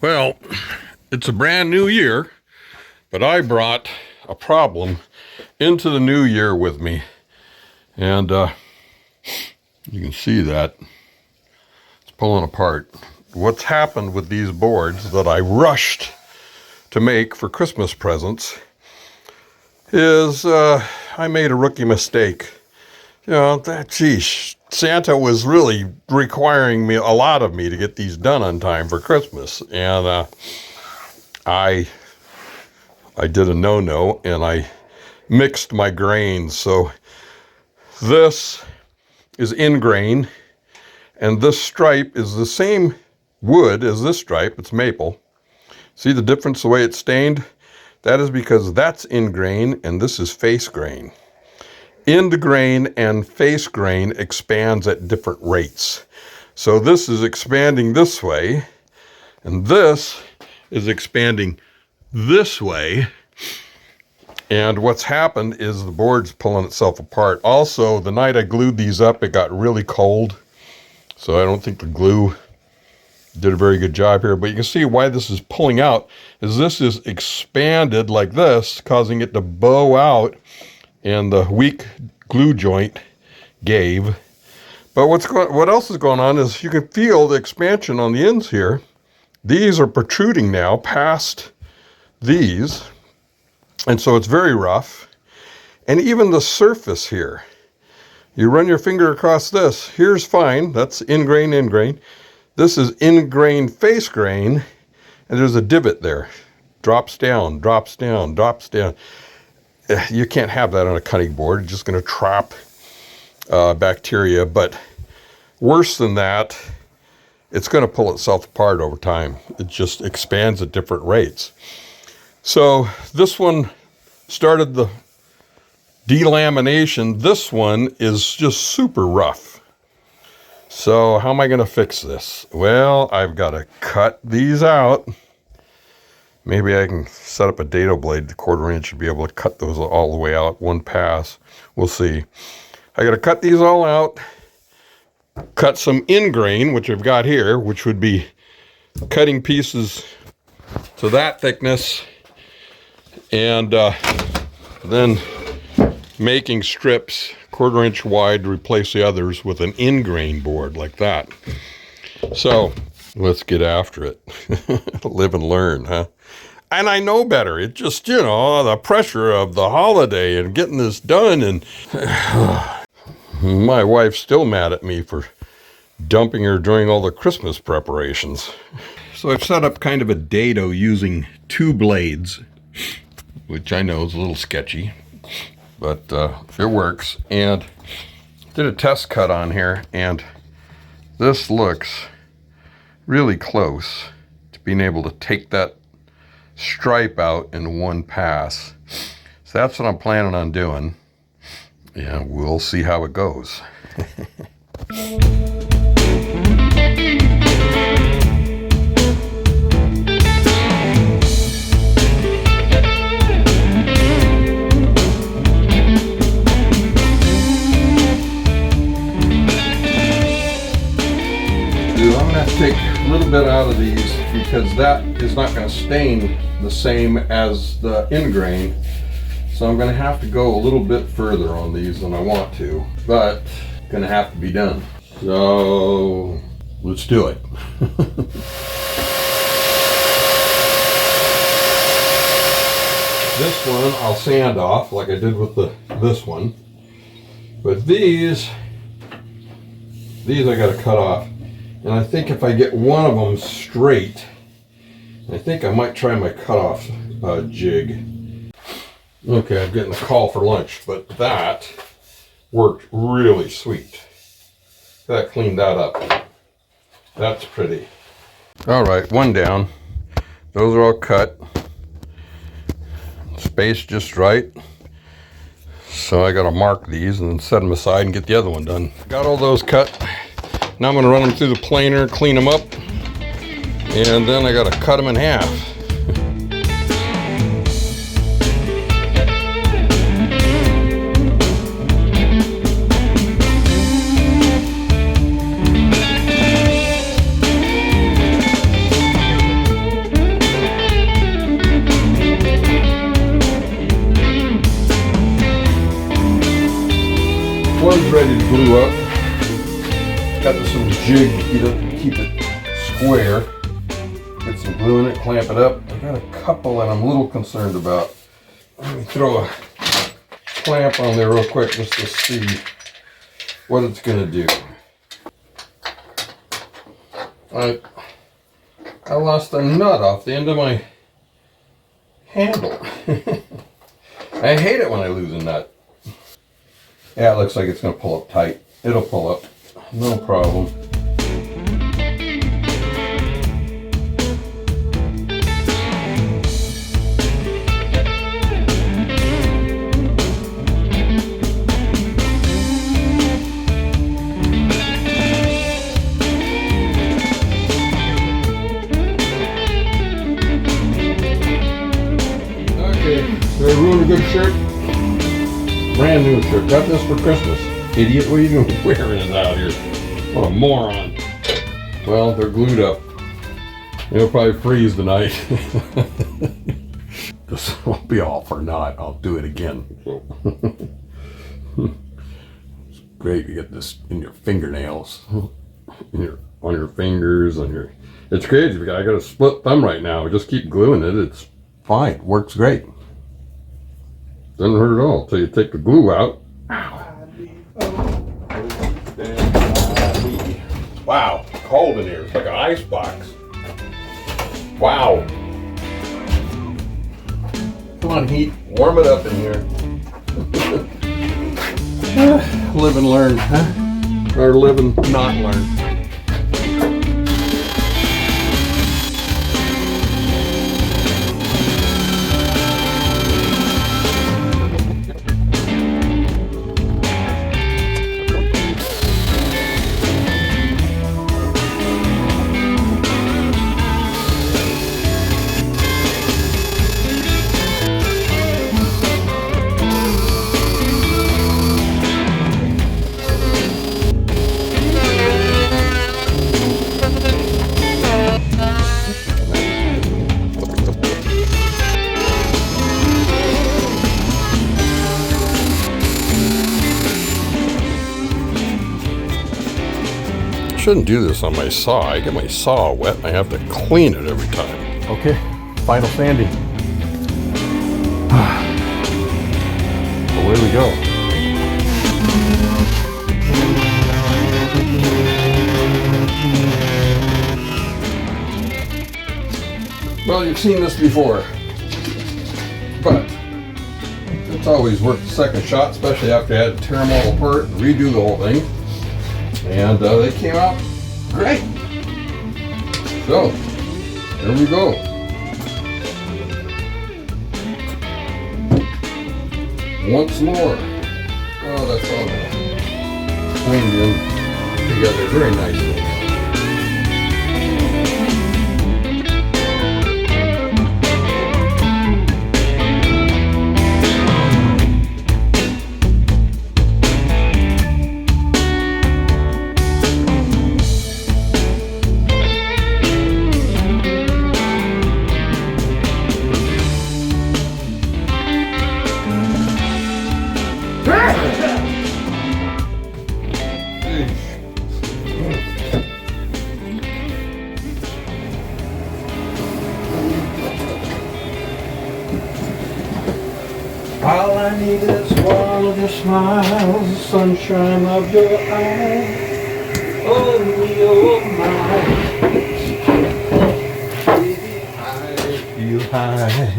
Well, it's a brand new year, but I brought a problem into the new year with me. And you can see that it's pulling apart. What's happened with these boards that I rushed to make for Christmas presents is I made a rookie mistake. You know, geez, Santa was really requiring me a lot of me to get these done on time for Christmas, and I did a no-no and I mixed my grains. So this is in grain, and this stripe is the same wood as this stripe. It's maple. See the difference the way it's stained? That is because that's in grain and this is face grain. End grain and face grain expands at different rates. So this is expanding this way, and this is expanding this way. And what's happened is the board's pulling itself apart. Also, the night I glued these up, it got really cold. So I don't think the glue did a very good job here. But you can see why this is pulling out, is this is expanded like this, causing it to bow out, and the weak glue joint gave. But what else is going on is you can feel the expansion on the ends here. These are protruding now past these, and so it's very rough. And even the surface here, you run your finger across this, here's fine, that's in grain, in grain. This is in grain, face grain, and there's a divot there. Drops down, drops down, drops down. You can't have that on a cutting board. It's just going to trap bacteria. But worse than that, it's going to pull itself apart over time. It just expands at different rates. So this one started the delamination. This one is just super rough. So how am I going to fix this? Well, I've got to cut these out. Maybe I can set up a dado blade, the 1/4 inch, and be able to cut those all the way out, one pass. We'll see. I got to cut these all out, cut some in grain, which I've got here, which would be cutting pieces to that thickness, and then making strips 1/4 inch wide to replace the others with an in grain board like that. So let's get after it. Live and learn, huh? And I know better. It just, you know, the pressure of the holiday and getting this done. And my wife's still mad at me for dumping her during all the Christmas preparations. So I've set up kind of a dado using 2 blades, which I know is a little sketchy, but it works. And did a test cut on here, and this looks really close to being able to take that stripe out in one pass. So that's what I'm planning on doing. Yeah, we'll see how it goes. I'm going to take a little bit out of these because that is not going to stain the same as the in grain. So I'm going to have to go a little bit further on these than I want to, but it's going to have to be done. So let's do it. This one I'll sand off like I did with this one, but these I got to cut off. And I think if I get one of them straight, I think I might try my cutoff jig. Okay, I'm getting a call for lunch, but that worked really sweet. That cleaned that up. That's pretty. All right, one down. Those are all cut. Spaced just right. So I gotta mark these and then set them aside and get the other one done. Got all those cut. Now I'm going to run them through the planer, clean them up, and then I got to cut them in half. One's ready to glue up. Got this little jig to keep it square. Get some glue in it, clamp it up. I got a couple that I'm a little concerned about. Let me throw a clamp on there real quick just to see what it's gonna do. I lost a nut off the end of my handle. I hate it when I lose a nut. Yeah, it looks like it's gonna pull up tight. It'll pull up, no problem. Did I ruin a good shirt? Brand new shirt. Got this for Christmas. Idiot, what are you doing wearing this out here? What a moron. Well, they're glued up. It'll probably freeze tonight. This won't be all for naught. I'll do it again. It's great to get this in your fingernails. On your fingers, on your... It's crazy. I got a split thumb right now. Just keep gluing it. It's fine. Works great. Doesn't hurt at all until you take the glue out. Wow, cold in here. It's like an ice box. Wow. Come on, heat. Warm it up in here. Live and learn, huh? Or live and not learn. Shouldn't do this on my saw. I get my saw wet and I have to clean it every time. Okay, final sanding. Away we go. Well, you've seen this before, but it's always worth the second shot, especially after I had to tear them all apart and redo the whole thing. And they came out great. So, there we go. Once more. Oh, that's all cleaned in together very nicely. All I need is one of your smiles, the sunshine of your eyes. Oh, me, oh, my. Baby, I feel high.